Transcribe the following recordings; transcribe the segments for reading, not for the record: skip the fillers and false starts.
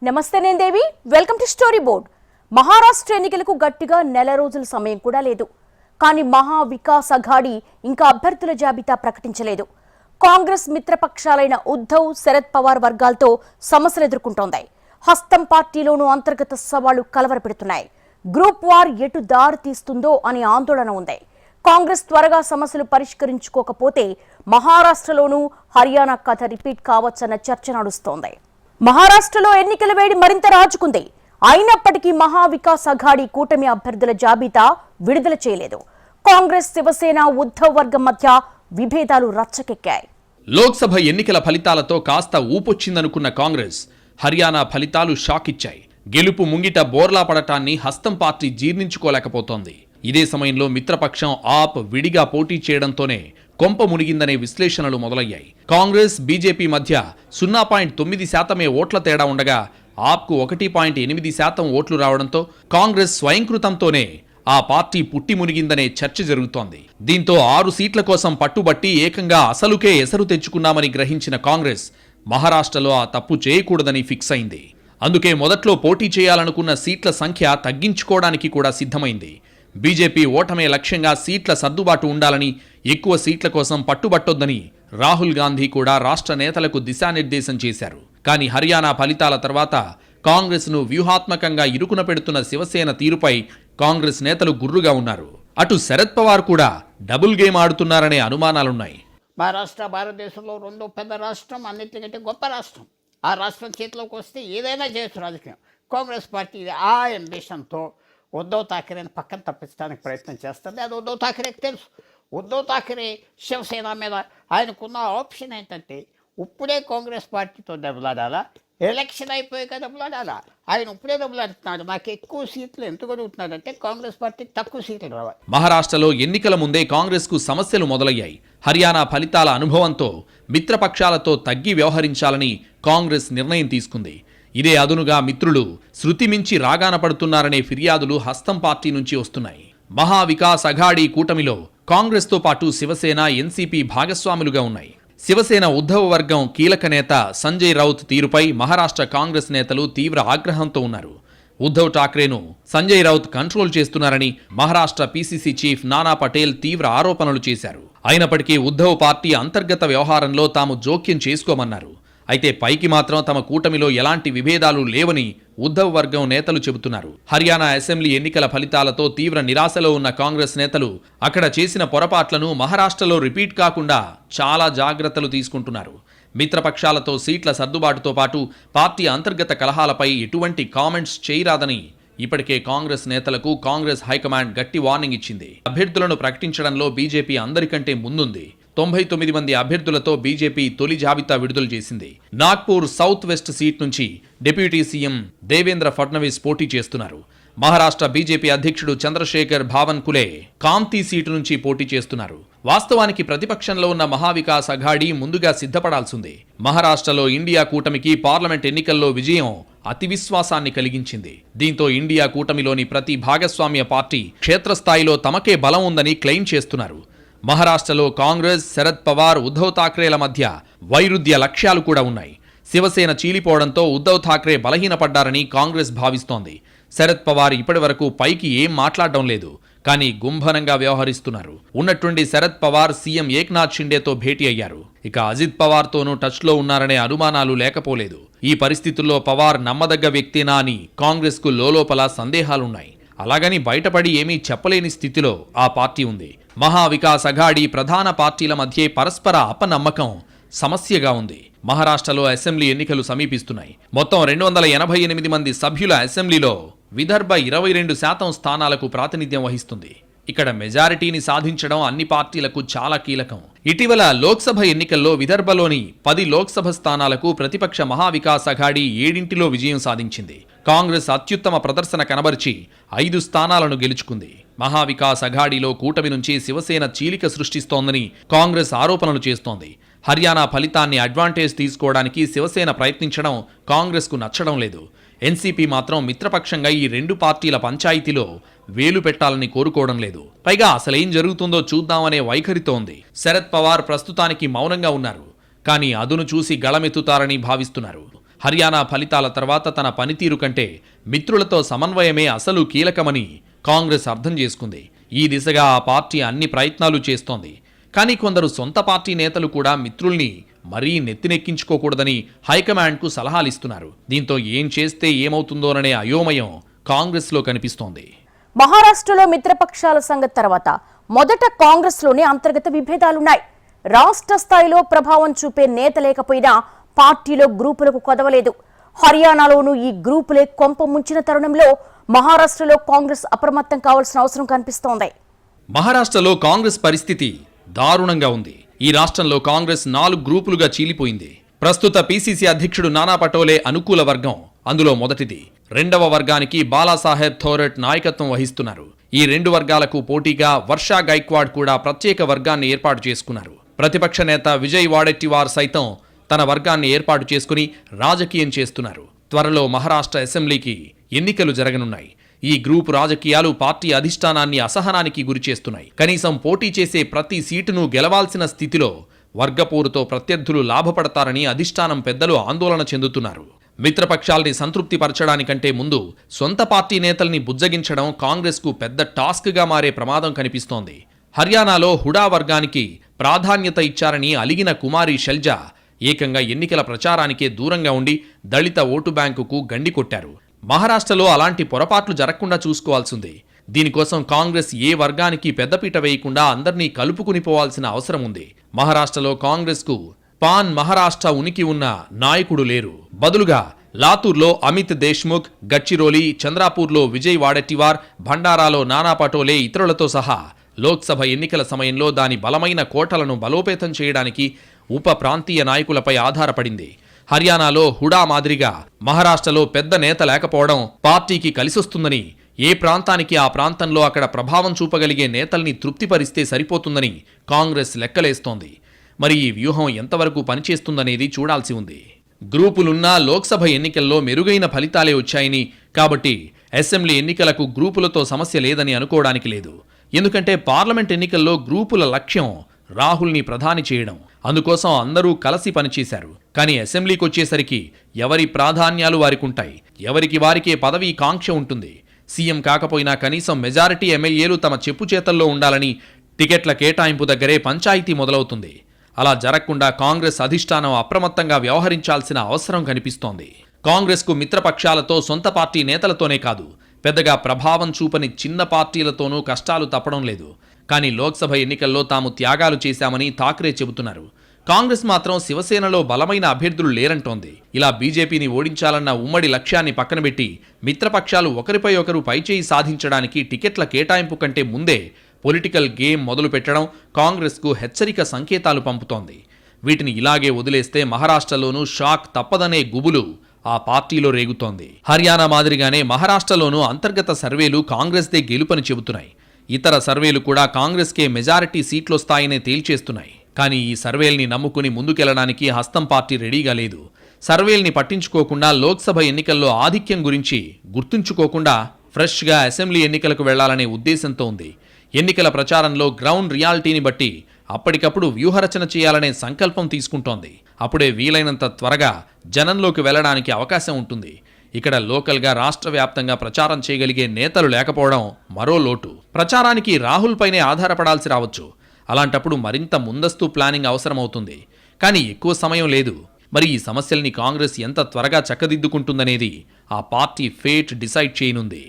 నమస్తే నేను Devi welcome to Story Board. Maharashtra ఎన్నికలకు గట్టిగా నెల రోజుల సమయం కూడా లేదు. కానీ మహా వికాస్ అఘాడీ ఇంకా అభ్యర్థుల జాబితా ప్రకటించలేదు. కాంగ్రెస్ మిత్రపక్షాలైన ఉద్ధవ్, శరద్ పవార్ వర్గాలతో సమస్యలు ఎదుర్కొంటోంది. హస్తం పార్టీలోనూ అంతర్గత సవాళ్లు కలవరపెడుతున్నాయి. గ్రూప్ వార్ ఎటు దారి తీస్తుందో అని ఆందోళన ఉంది. కాంగ్రెస్ త్వరగా సమస్యలు పరిష్కరించుకోకపోతే మహారాష్ట్రలోనూ హర్యానా కథ రిపీట్ కావచ్చన్న చర్చ నడుస్తోంది. మహారాష్ట్రలో ఎన్నికల వేడి మరింత రాజుకుంది. అయినప్పటికీ మహా వికాస్ అఘాడీ కూటమి అభ్యర్థుల జాబితా విడుదల చేయలేదు. కాంగ్రెస్, శివసేన, ఉద్ధవ్ వర్గం మధ్య విభేదాలు రచ్చకెక్కాయి. లోక్సభ ఎన్నికల ఫలితాలతో కాస్త ఊపొచ్చిందనుకున్న కాంగ్రెస్ హర్యానా ఫలితాలు షాక్ ఇచ్చాయి. గెలుపు ముంగిట బోర్లా పడటాన్ని హస్తం పార్టీ జీర్ణించుకోలేకపోతోంది. ఇదే సమయంలో మిత్రపక్షం ఆప్ విడిగా పోటీ చేయడంతోనే కొంప మునిగిందనే విశ్లేషణలు మొదలయ్యాయి. కాంగ్రెస్, బీజేపీ మధ్య 0.9% ఓట్ల తేడా ఉండగా ఆప్కు 1.8% ఓట్లు రావడంతో కాంగ్రెస్ స్వయంకృతంతోనే ఆ పార్టీ పుట్టి మునిగిందనే చర్చ జరుగుతోంది. దీంతో 6 సీట్ల కోసం పట్టుబట్టి ఏకంగా అసలుకే ఎసరు తెచ్చుకున్నామని గ్రహించిన కాంగ్రెస్ మహారాష్ట్రలో ఆ తప్పు చేయకూడదని ఫిక్స్ అయింది. అందుకే మొదట్లో పోటీ చేయాలనుకున్న సీట్ల సంఖ్య తగ్గించుకోవడానికి కూడా సిద్ధమైంది. బీజేపీ ఓటమే లక్ష్యంగా సీట్ల సర్దుబాటు ఉండాలని, ఎక్కువ సీట్ల కోసం పట్టుబట్టొద్దని రాహుల్ గాంధీ కూడా రాష్ట్ర నేతలకు దిశానిర్దేశం చేశారు. కానీ హర్యానా ఫలితాల తర్వాత కాంగ్రెస్ను వ్యూహాత్మకంగా ఇరుకున పెడుతున్న శివసేన తీరుపై కాంగ్రెస్ నేతలు గుర్రుగా ఉన్నారు. అటు శరద్ పవార్ కూడా డబుల్ గేమ్ ఆడుతున్నారనే అనుమానాలున్నాయి. మహారాష్ట్ర భారతదేశంలో రెండో పెద్ద రాష్ట్రం, అన్నిటికంటే గొప్ప రాష్ట్రం. ఆ రాష్ట్రం చేతిలోకి వస్తే ఏదైనా చేయొచ్చు రాజకీయం. కాంగ్రెస్ పార్టీ ఆ అంబిషన్తో ఉద్ధవ్ ఠాకరేని పక్కన తప్పించడానికి ప్రయత్నం చేస్తుంది. అది ఉద్ధవ్ ఠాకరేకి తెలుసు. ఉద్ధవ్ ఠాకరే శివసేన మీద ఆయనకున్న ఆప్షన్ ఏంటంటే ఇప్పుడే కాంగ్రెస్ పార్టీతో దెబ్బలాడాలా, ఎలక్షన్ అయిపోయాక దెబ్బలాడాలా. ఆయన ఇప్పుడే దెబ్బలాడుతున్నాడు. నాకు ఎక్కువ సీట్లు ఎందుకు అడుగుతున్నాడంటే కాంగ్రెస్ పార్టీకి తక్కువ సీట్లు రావాలి. మహారాష్ట్రలో ఎన్నికల ముందే కాంగ్రెస్కు సమస్యలు మొదలయ్యాయి. హర్యానా ఫలితాల అనుభవంతో మిత్రపక్షాలతో తగ్గి వ్యవహరించాలని కాంగ్రెస్ నిర్ణయం తీసుకుంది. ఇదే అదునుగా మిత్రులు శృతిమించి రాగాన పడుతున్నారనే ఫిర్యాదులు హస్తం పార్టీ నుంచి వస్తున్నాయి. మహా వికాస్ అఘాడీ కూటమిలో కాంగ్రెస్తో పాటు శివసేన, ఎన్సీపీ భాగస్వాములుగా ఉన్నాయి. శివసేన ఉద్ధవ్ వర్గం కీలక నేత సంజయ్ రౌత్ తీరుపై మహారాష్ట్ర కాంగ్రెస్ నేతలు తీవ్ర ఆగ్రహంతో ఉన్నారు. ఉద్ధవ్ ఠాక్రేను సంజయ్ రౌత్ కంట్రోల్ చేస్తున్నారని మహారాష్ట్ర పీసీసీ చీఫ్ నానా పటేల్ తీవ్ర ఆరోపణలు చేశారు. అయినప్పటికీ ఉద్ధవ్ పార్టీ అంతర్గత వ్యవహారంలో తాము జోక్యం చేసుకోమన్నారు. అయితే పైకి మాత్రం తమ కూటమిలో ఎలాంటి విభేదాలు లేవని ఉద్ధవ్ వర్గం నేతలు చెబుతున్నారు. హర్యానా అసెంబ్లీ ఎన్నికల ఫలితాలతో తీవ్ర నిరాశలో ఉన్న కాంగ్రెస్ నేతలు అక్కడ చేసిన పొరపాట్లను మహారాష్ట్రలో రిపీట్ కాకుండా చాలా జాగ్రత్తలు తీసుకుంటున్నారు. మిత్రపక్షాలతో సీట్ల సర్దుబాటుతో పాటు పార్టీ అంతర్గత కలహాలపై ఎటువంటి కామెంట్స్ చేయరాదని ఇప్పటికే కాంగ్రెస్ నేతలకు కాంగ్రెస్ హైకమాండ్ గట్టి వార్నింగ్ ఇచ్చింది. అభ్యర్థులను ప్రకటించడంలో బీజేపీ అందరికంటే ముందుంది. 99 మంది అభ్యర్థులతో బీజేపీ తొలి జాబితా విడుదల చేసింది. నాగ్పూర్ సౌత్ వెస్ట్ సీట్ నుంచి డిప్యూటీ సీఎం దేవేంద్ర ఫడ్నవీస్ పోటీ చేస్తున్నారు. మహారాష్ట్ర బీజేపీ అధ్యక్షుడు చంద్రశేఖర్ బావన్కులే కాంతి సీటు నుంచి పోటీ చేస్తున్నారు. వాస్తవానికి ప్రతిపక్షంలో ఉన్న మహావికాస్ అఘాడీ ముందుగా సిద్ధపడాల్సింది. మహారాష్ట్రలో ఇండియా కూటమికి పార్లమెంట్ ఎన్నికల్లో విజయం అతి విశ్వాసాన్ని కలిగించింది. దీంతో ఇండియా కూటమిలోని ప్రతి భాగస్వామ్య పార్టీ క్షేత్రస్థాయిలో తమకే బలం ఉందని క్లెయిమ్ చేస్తున్నారు. మహారాష్ట్రలో కాంగ్రెస్, శరద్ పవార్, ఉద్ధవ్ ఠాక్రేల మధ్య వైరుధ్య లక్ష్యాలు కూడా ఉన్నాయి. శివసేన చీలిపోవడంతో ఉద్ధవ్ ఠాక్రే బలహీనపడ్డారని కాంగ్రెస్ భావిస్తోంది. శరద్ పవార్ ఇప్పటి వరకు పైకి ఏం మాట్లాడడం లేదు, కానీ గుంభనంగా వ్యవహరిస్తున్నారు. ఉన్నట్టుండి శరద్ పవార్ సీఎం ఏక్నాథ్ షిండేతో భేటీ అయ్యారు. ఇక అజిత్ పవార్తోనూ టచ్లో ఉన్నారనే అనుమానాలు లేకపోలేదు. ఈ పరిస్థితుల్లో పవార్ నమ్మదగ్గ వ్యక్తేనా అని కాంగ్రెస్కు లోలోపల సందేహాలున్నాయి. అలాగని బయటపడి ఏమీ చెప్పలేని స్థితిలో ఆ పార్టీ ఉంది. మహా వికాస్ అఘాడీ ప్రధాన పార్టీల మధ్య పరస్పర అపనమ్మకం సమస్యగా ఉంది. మహారాష్ట్రలో అసెంబ్లీ ఎన్నికలు సమీపిస్తున్నాయి. మొత్తం 288 మంది సభ్యుల అసెంబ్లీలో విదర్భ 22% స్థానాలకు ప్రాతినిధ్యం వహిస్తుంది. ఇక్కడ మెజారిటీని సాధించడం అన్ని పార్టీలకు చాలా కీలకం. ఇటీవల లోక్సభ ఎన్నికల్లో విదర్భలోని 10 లోక్సభ స్థానాలకు ప్రతిపక్ష మహా వికాస్ అఘాడీ 7 విజయం సాధించింది. కాంగ్రెస్ అత్యుత్తమ ప్రదర్శన కనబరిచి 5 స్థానాలను గెలుచుకుంది. మహా వికాస్ అఘాడీలో కూటమి నుంచి శివసేన చీలిక సృష్టిస్తోందని కాంగ్రెస్ ఆరోపణలు చేస్తోంది. హర్యానా ఫలితాన్ని అడ్వాంటేజ్ తీసుకోవడానికి శివసేన ప్రయత్నించడం కాంగ్రెస్కు నచ్చడం లేదు. ఎన్సీపీ మాత్రం మిత్రపక్షంగా ఈ 2 పార్టీల పంచాయతీలో వేలు పెట్టాలని కోరుకోవడం లేదు. పైగా అసలేం జరుగుతుందో చూద్దామనే వైఖరితో ఉంది. శరద్ పవార్ ప్రస్తుతానికి మౌనంగా ఉన్నారు. కానీ అదును చూసి గళమెత్తుతారని భావిస్తున్నారు. హర్యానా ఫలితాల తర్వాత తన పనితీరు కంటే మిత్రులతో సమన్వయమే అసలు కీలకమని కాంగ్రెస్ అర్థం చేసుకుంది. ఈ దిశగా ఆ పార్టీ అన్ని ప్రయత్నాలు చేస్తోంది. కానీ కొందరు సొంత పార్టీ నేతలు కూడా మిత్రుల్ని మరీ నెత్తినెక్కించుకోకూడదని హైకమాండ్కు సలహాలిస్తున్నారు. దీంతో ఏం చేస్తే ఏమవుతుందోననే అయోమయం కాంగ్రెస్లో కనిపిస్తోంది. మహారాష్ట్రలో మిత్రపక్షాల సంగతి తర్వాత మొదట కాంగ్రెస్లోనే అంతర్గత విభేదాలున్నాయి. రాష్ట్ర స్థాయిలో ప్రభావం చూపే నేత లేకపోయినా పార్టీలో గ్రూపులకు కొదవలేదు. హర్యానాలోనూ ఈ గ్రూపులే కొంప ముంచిన తరుణంలో మహారాష్ట్రలో కాంగ్రెస్ అప్రమత్తం కావాల్సిన అవసరం కనిపిస్తోంది. మహారాష్ట్రలో కాంగ్రెస్ పరిస్థితి దారుణంగా ఉంది. ఈ రాష్ట్రంలో కాంగ్రెస్ 4 గ్రూపులుగా చీలిపోయింది. ప్రస్తుత పీసీసీ అధ్యక్షుడు నానా పటోలే అనుకూల వర్గం అందులో మొదటిది. రెండవ వర్గానికి బాలాసాహెబ్ థోరట్ నాయకత్వం వహిస్తున్నారు. ఈ 2 వర్గాలకు పోటీగా వర్షా గైక్వాడ్ కూడా ప్రత్యేక వర్గాన్ని ఏర్పాటు చేసుకున్నారు. ప్రతిపక్ష నేత విజయ్ వాడెట్టివార్ సైతం తన వర్గాన్ని ఏర్పాటు చేసుకుని రాజకీయం చేస్తున్నారు. త్వరలో మహారాష్ట్ర అసెంబ్లీకి ఎన్నికలు జరగనున్నాయి. ఈ గ్రూపు రాజకీయాలు పార్టీ అధిష్టానాన్ని అసహనానికి గురిచేస్తున్నాయి. కనీసం పోటీ చేసే ప్రతి సీటును గెలవాల్సిన స్థితిలో వర్గపోరుతో ప్రత్యర్థులు లాభపడతారని అధిష్టానం పెద్దలు ఆందోళన చెందుతున్నారు. మిత్రపక్షాల్ని సంతృప్తి పరచడానికంటే ముందు సొంత పార్టీ నేతల్ని బుజ్జగించడం కాంగ్రెస్కు పెద్ద టాస్క్గా మారే ప్రమాదం కనిపిస్తోంది. హర్యానాలో హుడా వర్గానికి ప్రాధాన్యత ఇచ్చారని అలిగిన కుమారి షెల్జా ఏకంగా ఎన్నికల ప్రచారానికే దూరంగా ఉండి దళిత ఓటు బ్యాంకుకు గండి కొట్టారు. మహారాష్ట్రలో అలాంటి పొరపాట్లు జరగకుండా చూసుకోవాల్సింది. దీనికోసం కాంగ్రెస్ ఏ వర్గానికి పెద్దపీట వేయకుండా అందర్నీ కలుపుకుని పోవాల్సిన అవసరం ఉంది. మహారాష్ట్రలో కాంగ్రెస్కు పాన్ మహారాష్ట్ర ఉనికి ఉన్న నాయకుడు లేరు. బదులుగా లాతూర్లో అమిత్ దేశ్ముఖ్, గడ్చిరోలి, చంద్రాపూర్లో విజయ్ వాడెట్టివార్, భండారాలో నానా పటోలే ఇతరులతో సహా లోక్సభ ఎన్నికల సమయంలో దాని బలమైన కోటలను బలోపేతం చేయడానికి ఉప ప్రాంతీయ నాయకులపై ఆధారపడింది. హర్యానాలో హుడా మాదిరిగా మహారాష్ట్రలో పెద్ద నేత లేకపోవడం పార్టీకి కలిసొస్తుందని, ఏ ప్రాంతానికి ఆ ప్రాంతంలో అక్కడ ప్రభావం చూపగలిగే నేతల్ని తృప్తిపరిస్తే సరిపోతుందని కాంగ్రెస్ లెక్కలేస్తోంది. మరి ఈ వ్యూహం ఎంతవరకు పనిచేస్తుందనేది చూడాల్సి ఉంది. గ్రూపులున్నా లోక్సభ ఎన్నికల్లో మెరుగైన ఫలితాలే వచ్చాయని, కాబట్టి అసెంబ్లీ ఎన్నికలకు గ్రూపులతో సమస్య లేదని అనుకోవడానికి లేదు. ఎందుకంటే పార్లమెంట్ ఎన్నికల్లో గ్రూపుల లక్ష్యం రాహుల్ని ప్రధాని చేయడం. అందుకోసం అందరూ కలిసి పనిచేశారు. కానీ అసెంబ్లీకి వచ్చేసరికి ఎవరి ప్రాధాన్యాలు వారికుంటాయి. ఎవరికి వారికే పదవీ కాంక్ష ఉంటుంది. సీఎం కాకపోయినా కనీసం మెజారిటీ ఎమ్మెల్యేలు తమ చెప్పు చేతల్లో ఉండాలని టికెట్ల కేటాయింపు దగ్గరే పంచాయతీ మొదలవుతుంది. అలా జరగకుండా కాంగ్రెస్ అధిష్టానం అప్రమత్తంగా వ్యవహరించాల్సిన అవసరం కనిపిస్తోంది. కాంగ్రెస్కు మిత్రపక్షాలతో, సొంత పార్టీ నేతలతోనే కాదు, పెద్దగా ప్రభావం చూపని చిన్న పార్టీలతోనూ కష్టాలు తప్పడం లేదు. కానీ లోక్సభ ఎన్నికల్లో తాము త్యాగాలు చేశామని ఠాక్రే చెబుతున్నారు. కాంగ్రెస్ మాత్రం శివసేనలో బలమైన అభ్యర్థులు లేరంటోంది. ఇలా బీజేపీని ఓడించాలన్న ఉమ్మడి లక్ష్యాన్ని పక్కనబెట్టి మిత్రపక్షాలు ఒకరిపై ఒకరు పైచేయి సాధించడానికి టికెట్ల కేటాయింపు కంటే ముందే పొలిటికల్ గేమ్ మొదలు పెట్టడం కాంగ్రెస్కు హెచ్చరిక సంకేతాలు పంపుతోంది. వీటిని ఇలాగే వదిలేస్తే మహారాష్ట్రలోనూ షాక్ తప్పదనే గుబులు ఆ పార్టీలో రేగుతోంది. హర్యానా మాదిరిగానే మహారాష్ట్రలోనూ అంతర్గత సర్వేలు కాంగ్రెస్దే గెలుపని చెబుతున్నాయి. ఇతర సర్వేలు కూడా కాంగ్రెస్కే మెజారిటీ సీట్లొస్తాయనే తేల్చేస్తున్నాయి. కానీ ఈ సర్వేల్ని నమ్ముకుని ముందుకెళ్లడానికి హస్తం పార్టీ రెడీగా లేదు. సర్వేల్ని పట్టించుకోకుండా లోక్సభ ఎన్నికల్లో ఆధిక్యం గురించి గుర్తుంచుకోకుండా ఫ్రెష్గా అసెంబ్లీ ఎన్నికలకు వెళ్లాలనే ఉద్దేశంతో ఉంది. ఎన్నికల ప్రచారంలో గ్రౌండ్ రియాలిటీని బట్టి అప్పటికప్పుడు వ్యూహరచన చేయాలనే సంకల్పం తీసుకుంటోంది. అప్పుడే వీలైనంత త్వరగా జనంలోకి వెళ్లడానికి అవకాశం ఉంటుంది. ఇక్కడ లోకల్గా రాష్ట్ర వ్యాప్తంగా ప్రచారం చేయగలిగే నేతలు లేకపోవడం మరో లోటు. ప్రచారానికి రాహుల్ పైనే ఆధారపడాల్సి రావచ్చు. అలాంటప్పుడు మరింత ముందస్తు ప్లానింగ్ అవసరమవుతుంది. కానీ ఎక్కువ సమయం లేదు. మరి ఈ సమస్యల్ని కాంగ్రెస్ ఎంత త్వరగా చక్కదిద్దుకుంటుందనేది ఆ పార్టీ ఫేట్ డిసైడ్ చేయనుంది.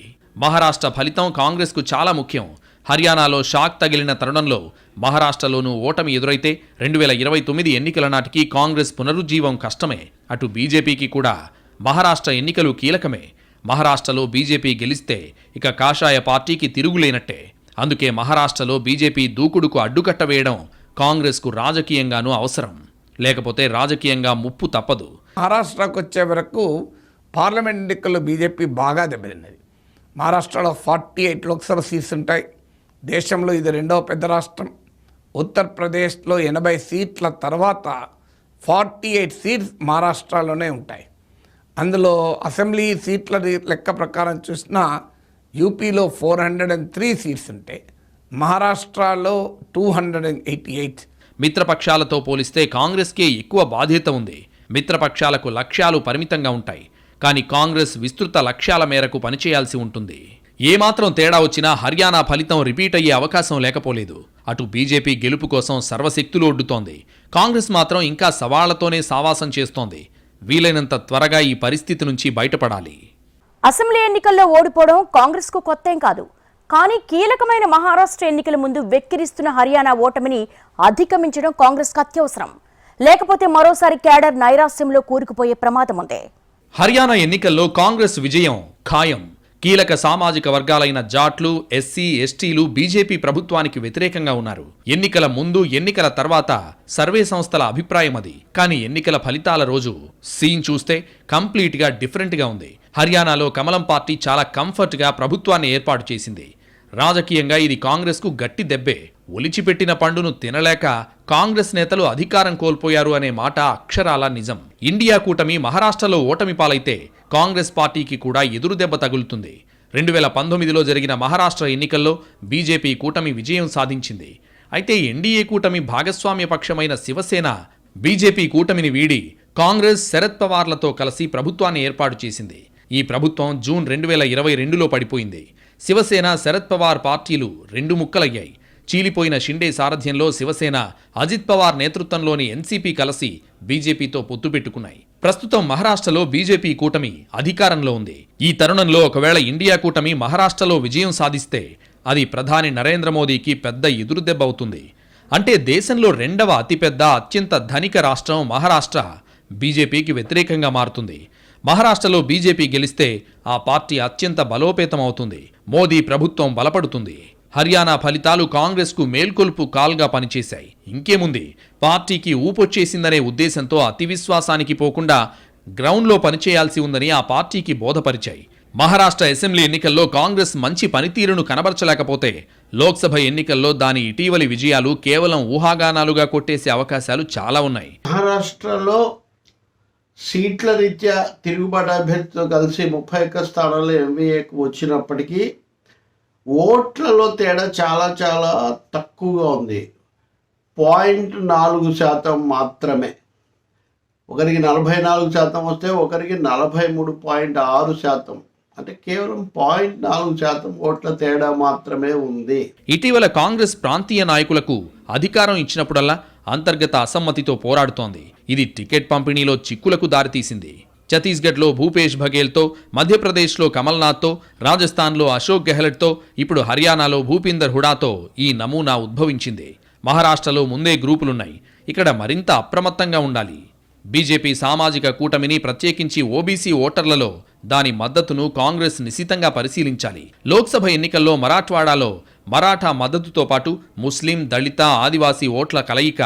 మహారాష్ట్ర ఫలితం కాంగ్రెస్కు చాలా ముఖ్యం. హర్యానాలో షాక్ తగిలిన తరుణంలో మహారాష్ట్రలోనూ ఓటమి ఎదురైతే 2029 ఎన్నికల నాటికి కాంగ్రెస్ పునరుజ్జీవం కష్టమే. అటు బీజేపీకి కూడా మహారాష్ట్ర ఎన్నికలు కీలకమే. మహారాష్ట్రలో బీజేపీ గెలిస్తే ఇక కాషాయ పార్టీకి తిరుగులేనట్టే. అందుకే మహారాష్ట్రలో బీజేపీ దూకుడుకు అడ్డుకట్ట వేయడం కాంగ్రెస్కు రాజకీయంగానూ అవసరం. లేకపోతే రాజకీయంగా ముప్పు తప్పదు. మహారాష్ట్రకు వచ్చే వరకు పార్లమెంట్ ఎన్నికల్లో బీజేపీ బాగా దెబ్బతిన్నది. మహారాష్ట్రలో 48 లోక్సభ సీట్స్ ఉంటాయి. దేశంలో ఇది 2వ పెద్ద రాష్ట్రం. ఉత్తరప్రదేశ్లో 80 సీట్ల తర్వాత 48 సీట్స్ మహారాష్ట్రలోనే ఉంటాయి. అందులో అసెంబ్లీ సీట్ల లెక్క ప్రకారం చూసినా యూపీలో 403 సీట్స్ ఉంటాయి. మహారాష్ట్రలో 288. మిత్రపక్షాలతో పోలిస్తే కాంగ్రెస్కే ఎక్కువ బాధ్యత ఉంది. మిత్రపక్షాలకు లక్ష్యాలు పరిమితంగా ఉంటాయి, కానీ కాంగ్రెస్ విస్తృత లక్ష్యాల మేరకు పనిచేయాల్సి ఉంటుంది. ఏమాత్రం తేడా వచ్చినా హర్యానా ఫలితం రిపీట్ అయ్యే అవకాశం లేకపోలేదు. అటు బీజేపీ గెలుపు కోసం సర్వశక్తులు ఒడ్డుతోంది, కాంగ్రెస్ మాత్రం ఇంకా సవాళ్లతోనే సావాసం చేస్తోంది. వీలైనంత త్వరగా ఈ పరిస్థితి నుంచి బయటపడాలి. అసెంబ్లీ ఎన్నికల్లో ఓడిపోవడం కాంగ్రెస్ కు కొత్తేం కాదు. కానీ కీలకమైన మహారాష్ట్ర ఎన్నికల ముందు వెక్కిరిస్తున్న హర్యానా ఓటమిని అధిగమించడం కాంగ్రెస్ కు అత్యవసరం. లేకపోతే మరోసారి క్యాడర్ నైరాశ్యంలో కూరుకుపోయే ప్రమాదం ఉంది. హర్యానా ఎన్నికల్లో కాంగ్రెస్ విజయం ఖాయం. కీలక సామాజిక వర్గాలైన జాట్లు, ఎస్సీ, ఎస్టీలు బీజేపీ ప్రభుత్వానికి వ్యతిరేకంగా ఉన్నారు. ఎన్నికల ముందు, ఎన్నికల తర్వాత సర్వే సంస్థల అభిప్రాయం అది. కానీ ఎన్నికల ఫలితాల రోజు సీన్ చూస్తే కంప్లీట్ గా డిఫరెంట్ గా ఉంది. హర్యానాలో కమలం పార్టీ చాలా కంఫర్ట్ గా ప్రభుత్వాన్ని ఏర్పాటు చేసింది. రాజకీయంగా ఇది కాంగ్రెస్ కు గట్టి దెబ్బే. ఒలిచిపెట్టిన పండును తినలేక కాంగ్రెస్ నేతలు అధికారం కోల్పోయారు అనే మాట అక్షరాల నిజం. ఇండియా కూటమి మహారాష్ట్రలో ఓటమి పాలైతే కాంగ్రెస్ పార్టీకి కూడా ఎదురు దెబ్బ తగులుతుంది. 2019లో జరిగిన మహారాష్ట్ర ఎన్నికల్లో బీజేపీ కూటమి విజయం సాధించింది. అయితే ఎన్డీఏ కూటమి భాగస్వామ్య పక్షమైన శివసేన బీజేపీ కూటమిని వీడి కాంగ్రెస్, శరద్ పవార్లతో కలిసి ప్రభుత్వాన్ని ఏర్పాటు చేసింది. ఈ ప్రభుత్వం జూన్ 2022లో పడిపోయింది. శివసేన, శరద్ పవార్ పార్టీలు రెండు ముక్కలయ్యాయి. చీలిపోయిన షిండే సారథ్యంలో శివసేన, అజిత్ పవార్ నేతృత్వంలోని ఎన్సీపీ కలిసి బీజేపీతో పొత్తు పెట్టుకున్నాయి. ప్రస్తుతం మహారాష్ట్రలో బీజేపీ కూటమి అధికారంలో ఉంది. ఈ తరుణంలో ఒకవేళ ఇండియా కూటమి మహారాష్ట్రలో విజయం సాధిస్తే అది ప్రధాని నరేంద్ర మోదీకి పెద్ద ఎదురుదెబ్బ అవుతుంది. అంటే దేశంలో రెండవ అతిపెద్ద, అత్యంత ధనిక రాష్ట్రం మహారాష్ట్ర బీజేపీకి వ్యతిరేకంగా మారుతుంది. మహారాష్ట్రలో బీజేపీ గెలిస్తే ఆ పార్టీ అత్యంత బలోపేతం అవుతుంది. మోదీ ప్రభుత్వం బలపడుతుంది. హర్యానా ఫలితాలు కాంగ్రెస్కు మేల్కొల్పు కాల్గా పనిచేశాయి. ఇంకేముంది, పార్టీకి ఊపొచ్చేసిందనే ఉద్దేశంతో అతి విశ్వాసానికి పోకుండా గ్రౌండ్లో పనిచేయాల్సి ఉందని ఆ పార్టీకి బోధపరిచాయి. మహారాష్ట్ర అసెంబ్లీ ఎన్నికల్లో కాంగ్రెస్ మంచి పనితీరును కనబరచలేకపోతే లోక్సభ ఎన్నికల్లో దాని ఇటీవలి విజయాలు కేవలం ఊహాగానాలుగా కొట్టేసే అవకాశాలు చాలా ఉన్నాయి. మహారాష్ట్రలో సీట్ల రీత్యా తిరుగుబాటు అభ్యర్థితో కలిసి 31 స్థానాలు ఎంవీఏకు వచ్చినప్పటికీ ఓట్లలో తేడా చాలా చాలా తక్కువగా ఉంది. 0.4% మాత్రమే. ఒకరికి 44% వస్తే ఒకరికి 43.6%. అంటే కేవలం 0.4% ఓట్ల తేడా మాత్రమే ఉంది. ఇటీవల కాంగ్రెస్ ప్రాంతీయ నాయకులకు అధికారం ఇచ్చినప్పుడల్లా అంతర్గత అసమ్మతితో పోరాడుతోంది. ఇది టికెట్ పంపిణీలో చిక్కులకు దారితీసింది. ఛత్తీస్గఢ్లో భూపేష్ బఘేల్తో, మధ్యప్రదేశ్లో కమల్నాథ్తో, రాజస్థాన్లో అశోక్ గెహ్లట్తో, ఇప్పుడు హర్యానాలో భూపీందర్ హుడాతో ఈ నమూనా ఉద్భవించింది. మహారాష్ట్రలో ముందే గ్రూపులున్నాయి. ఇక్కడ మరింత అప్రమత్తంగా ఉండాలి. బీజేపీ సామాజిక కూటమిని, ప్రత్యేకించి ఓబీసీ ఓటర్లలో దాని మద్దతును కాంగ్రెస్ నిశితంగా పరిశీలించాలి. లోక్సభ ఎన్నికల్లో మరాఠ్వాడాలో మరాఠా మద్దతుతో పాటు ముస్లిం, దళిత, ఆదివాసీ ఓట్ల కలయిక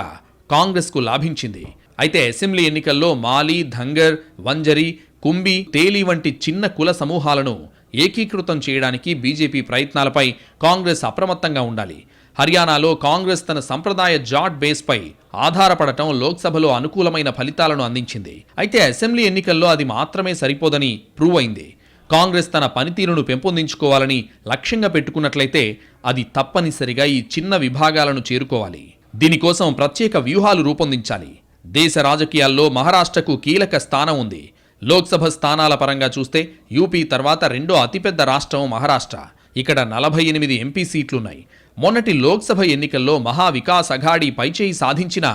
కాంగ్రెస్కు లాభించింది. అయితే అసెంబ్లీ ఎన్నికల్లో మాలి, ధంగర్, వంజరి, కుంబి, తేలి వంటి చిన్న కుల సమూహాలను ఏకీకృతం చేయడానికి బీజేపీ ప్రయత్నాలపై కాంగ్రెస్ అప్రమత్తంగా ఉండాలి. హర్యానాలో కాంగ్రెస్ తన సంప్రదాయ జాట్ బేస్పై ఆధారపడటం లోక్సభలో అనుకూలమైన ఫలితాలను అందించింది. అయితే అసెంబ్లీ ఎన్నికల్లో అది మాత్రమే సరిపోదని ప్రూవ్ అయింది. కాంగ్రెస్ తన పనితీరును పెంపొందించుకోవాలని లక్ష్యంగా పెట్టుకున్నట్లయితే అది తప్పనిసరిగా ఈ చిన్న విభాగాలను చేరుకోవాలి. దీనికోసం ప్రత్యేక వ్యూహాలు రూపొందించాలి. దేశ రాజకీయాల్లో మహారాష్ట్రకు కీలక స్థానం ఉంది. లోక్సభ స్థానాల పరంగా చూస్తే యూపీ తర్వాత రెండో అతిపెద్ద రాష్ట్రం మహారాష్ట్ర. ఇక్కడ 48 ఎంపీ సీట్లున్నాయి. మొన్నటి లోక్సభ ఎన్నికల్లో మహావికాస్ అఘాడీ పైచేయి సాధించిన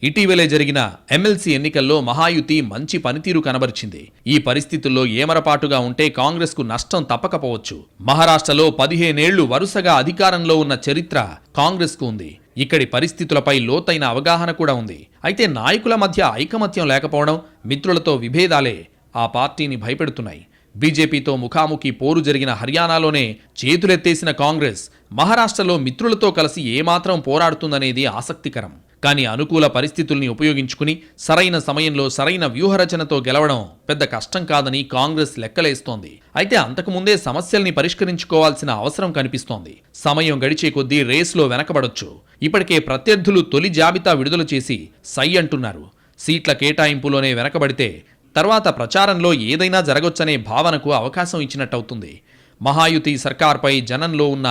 ఇటీవలే జరిగిన ఎమ్మెల్సీ ఎన్నికల్లో మహాయుతి మంచి పనితీరు కనబరిచింది. ఈ పరిస్థితుల్లో ఏమరపాటుగా ఉంటే కాంగ్రెస్కు నష్టం తప్పకపోవచ్చు. మహారాష్ట్రలో 15 ఏళ్లు వరుసగా అధికారంలో ఉన్న చరిత్ర కాంగ్రెస్కు ఉంది. ఇక్కడి పరిస్థితులపై లోతైన అవగాహన కూడా ఉంది. అయితే నాయకుల మధ్య ఐకమత్యం లేకపోవడం, మిత్రులతో విభేదాలే ఆ పార్టీని భయపెడుతున్నాయి. బీజేపీతో ముఖాముఖి పోరు జరిగిన హర్యానాలోనే చేతులెత్తేసిన కాంగ్రెస్ మహారాష్ట్రలో మిత్రులతో కలిసి ఏమాత్రం పోరాడుతుందనేది ఆసక్తికరం. కానీ అనుకూల పరిస్థితుల్ని ఉపయోగించుకుని సరైన సమయంలో సరైన వ్యూహరచనతో గెలవడం పెద్ద కష్టం కాదని కాంగ్రెస్ లెక్కలేస్తోంది. అయితే అంతకుముందే సమస్యల్ని పరిష్కరించుకోవాల్సిన అవసరం కనిపిస్తోంది. సమయం గడిచే కొద్దీ రేసులో వెనకబడొచ్చు. ఇప్పటికే ప్రత్యర్థులు తొలి జాబితా విడుదల చేసి సై అంటున్నారు. సీట్ల కేటాయింపులోనే వెనకబడితే తర్వాత ప్రచారంలో ఏదైనా జరగొచ్చనే భావనకు అవకాశం ఇచ్చినట్టవుతుంది. మహాయుతి సర్కార్పై జనంలో ఉన్న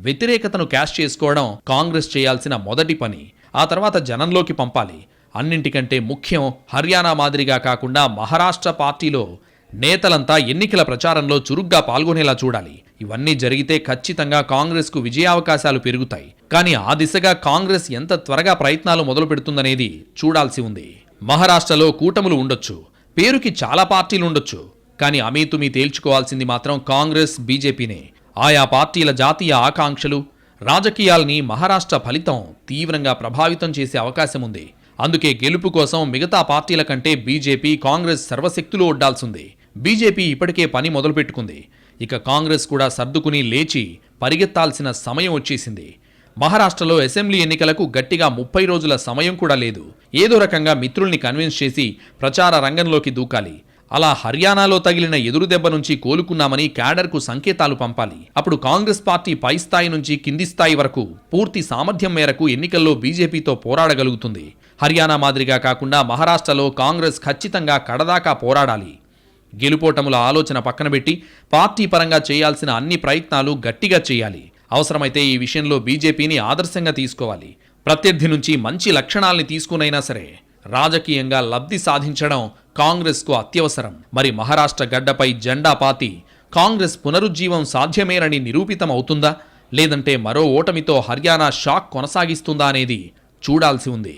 వ్యతిరేకతను క్యాష్ చేసుకోవడం కాంగ్రెస్ చేయాల్సిన మొదటి పని. ఆ తర్వాత జనంలోకి పంపాలి. అన్నింటికంటే ముఖ్యం హర్యానా మాదిరిగా కాకుండా మహారాష్ట్ర పార్టీలో నేతలంతా ఎన్నికల ప్రచారంలో చురుగ్గా పాల్గొనేలా చూడాలి. ఇవన్నీ జరిగితే ఖచ్చితంగా కాంగ్రెస్కు విజయావకాశాలు పెరుగుతాయి. కానీ ఆ దిశగా కాంగ్రెస్ ఎంత త్వరగా ప్రయత్నాలు మొదలు పెడుతుందనేది చూడాల్సి ఉంది. మహారాష్ట్రలో కూటములు ఉండొచ్చు, పేరుకి చాలా పార్టీలు ఉండొచ్చు, కానీ అమీతుమీ తేల్చుకోవాల్సింది మాత్రం కాంగ్రెస్, బీజేపీనే. ఆయా పార్టీల జాతీయ ఆకాంక్షలు, రాజకీయాల్ని మహారాష్ట్ర ఫలితం తీవ్రంగా ప్రభావితం చేసే అవకాశం ఉంది. అందుకే గెలుపు కోసం మిగతా పార్టీల కంటే బీజేపీ, కాంగ్రెస్ సర్వశక్తులు ఒడ్డాల్సింది. బీజేపీ ఇప్పటికే పని మొదలుపెట్టుకుంది. ఇక కాంగ్రెస్ కూడా సర్దుకుని లేచి పరిగెత్తాల్సిన సమయం వచ్చేసింది. మహారాష్ట్రలో అసెంబ్లీ ఎన్నికలకు గట్టిగా 30 రోజుల సమయం కూడా లేదు. ఏదో రకంగా మిత్రుల్ని కన్విన్స్ చేసి ప్రచార రంగంలోకి దూకాలి. అలా హర్యానాలో తగిలిన ఎదురు దెబ్బ నుంచి కోలుకున్నామని క్యాడర్కు సంకేతాలు పంపాలి. అప్పుడు కాంగ్రెస్ పార్టీ పై స్థాయి నుంచి కింది స్థాయి వరకు పూర్తి సామర్థ్యం మేరకు ఎన్నికల్లో బీజేపీతో పోరాడగలుగుతుంది. హర్యానా మాదిరిగా కాకుండా మహారాష్ట్రలో కాంగ్రెస్ ఖచ్చితంగా కడదాకా పోరాడాలి. గెలుపోటముల ఆలోచన పక్కనబెట్టి పార్టీ పరంగా చేయాల్సిన అన్ని ప్రయత్నాలు గట్టిగా చేయాలి. అవసరమైతే ఈ విషయంలో బీజేపీని ఆదర్శంగా తీసుకోవాలి. ప్రత్యర్థి నుంచి మంచి లక్షణాల్ని తీసుకునైనా సరే రాజకీయంగా లబ్ధి సాధించడం కాంగ్రెస్కు అత్యవసరం. మరి మహారాష్ట్ర గడ్డపై జెండా పాతి కాంగ్రెస్ పునరుజ్జీవం సాధ్యమేనని నిరూపితం అవుతుందా, లేదంటే మరో ఓటమితో హర్యానా షాక్ కొనసాగిస్తుందా అనేది చూడాల్సి ఉంది.